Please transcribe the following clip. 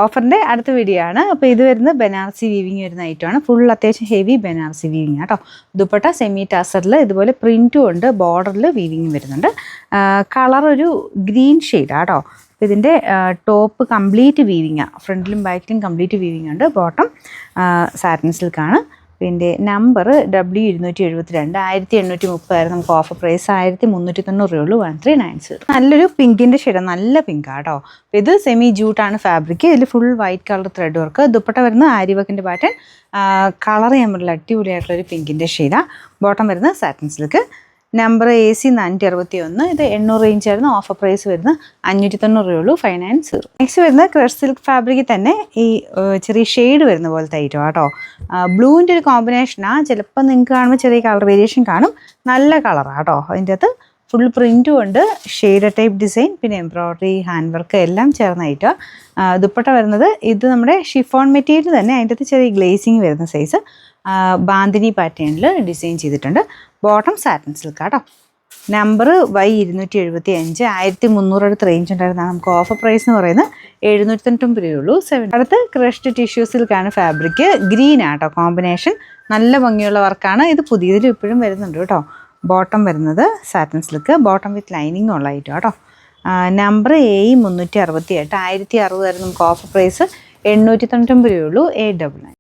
ഓഫറിൻ്റെ അടുത്ത വീഡിയോ ആണ്. അപ്പോൾ ഇത് വരുന്നത് ബനാറസി വീവിങ് വരുന്ന ഐറ്റമാണ്. ഫുൾ അത്യാവശ്യം ഹെവി ബനാറസി വീവിങ് കേട്ടോ. ദുപ്പട്ട സെമി ടാസറിൽ ഇതുപോലെ പ്രിൻറ്റും ഉണ്ട്, ബോർഡറിൽ വീവിങ് വരുന്നുണ്ട്. കളർ ഒരു ഗ്രീൻ ഷെയ്ഡാണ് കേട്ടോ. അപ്പോൾ ഇതിൻ്റെ ടോപ്പ് കംപ്ലീറ്റ് വീവിങ്ങാണ്, ഫ്രണ്ടിലും ബാക്കിലും കംപ്ലീറ്റ് വീവിങ് ഉണ്ട്. ബോട്ടം സാറ്റിൻ സിൽക്കാണ്. പിന്നെ നമ്പർ W272 1830 നമുക്ക് ഓഫർ പ്രൈസ് 1390 രൂപയുള്ളൂ. 1390. നല്ലൊരു പിങ്കിൻ്റെ ഷെയ്ഡ്, നല്ല പിങ്കാണ് കേട്ടോ. അപ്പോൾ ഇത് സെമി ജൂട്ടാണ് ഫാബ്രിക്. ഇതിൽ full white colour thread work. Dupatta വരുന്ന ആരി വർക്കിൻ്റെ പാറ്റേൺ. കളർ ഞാൻ പറഞ്ഞില്ല, അടിപൊളിയായിട്ടുള്ളൊരു പിങ്കിൻ്റെ ഷെയ്ഡാണ്. ബോട്ടം വരുന്നത് സാറ്റിൻ സിൽക്ക്. Number AC 461. ഇത് 800 റേഞ്ച് ആയിരുന്നു. ഓഫർ പ്രൈസ് വരുന്നത് 590 രൂപയുള്ളൂ. 590. നെക്സ്റ്റ് വരുന്നത് ക്രഷ് സിൽക്ക് ഫാബ്രിക്കിൽ തന്നെ ഈ ചെറിയ ഷെയ്ഡ് വരുന്ന പോലത്തെ ഐറ്റം കേട്ടോ. ബ്ലൂവിൻ്റെ ഒരു കോമ്പിനേഷനാണ്. ചിലപ്പോൾ നിങ്ങൾക്ക് കാണുമ്പോൾ ചെറിയ കളർ വേരിയേഷൻ കാണും. നല്ല കളറാണ് കേട്ടോ. അതിൻ്റെ അകത്ത് ഫുൾ പ്രിൻറ്റും ഉണ്ട്, ഷെയ്ഡ് ടൈപ്പ് ഡിസൈൻ, പിന്നെ എംബ്രോയ്ഡറി, ഹാൻഡ് വർക്ക് എല്ലാം ചേർന്ന ഐറ്റം. ദുപ്പട്ട വരുന്നത് ഇത് നമ്മുടെ ഷിഫോൺ മെറ്റീരിയൽ തന്നെ, അതിൻ്റെ അകത്ത് ചെറിയ ഗ്ലേസിങ് വരുന്ന സൈസ് ബാന്തിനി പാറ്റേണിൽ ഡിസൈൻ ചെയ്തിട്ടുണ്ട്. ബോട്ടം സാറ്റിൻ സിൽക്ക് കേട്ടോ. നമ്പർ Y275 1300 അടുത്ത് റേഞ്ച് ഉണ്ടായിരുന്നതാണ്. നമുക്ക് ഓഫർ പ്രൈസ് എന്ന് പറയുന്നത് 790 രൂപയുള്ളൂ. 7. അടുത്ത് ക്രഷ്ഡ് ടിഷ്യൂ സിൽക്കാണ് ഫാബ്രിക്. ഗ്രീൻ ആട്ടോ കോമ്പിനേഷൻ. നല്ല ഭംഗിയുള്ള വർക്കാണ്. ഇത് പുതിയതിലും ഇപ്പോഴും വരുന്നുണ്ട് കേട്ടോ. ബോട്ടം വരുന്നത് satin silk, bottom with lining ഉള്ള ഐറ്റം കേട്ടോ. നമ്പർ AE 368 1060 ആയിരുന്നു. നമുക്ക് ഓഫർ പ്രൈസ് 899 രൂപയുള്ളൂ. 899.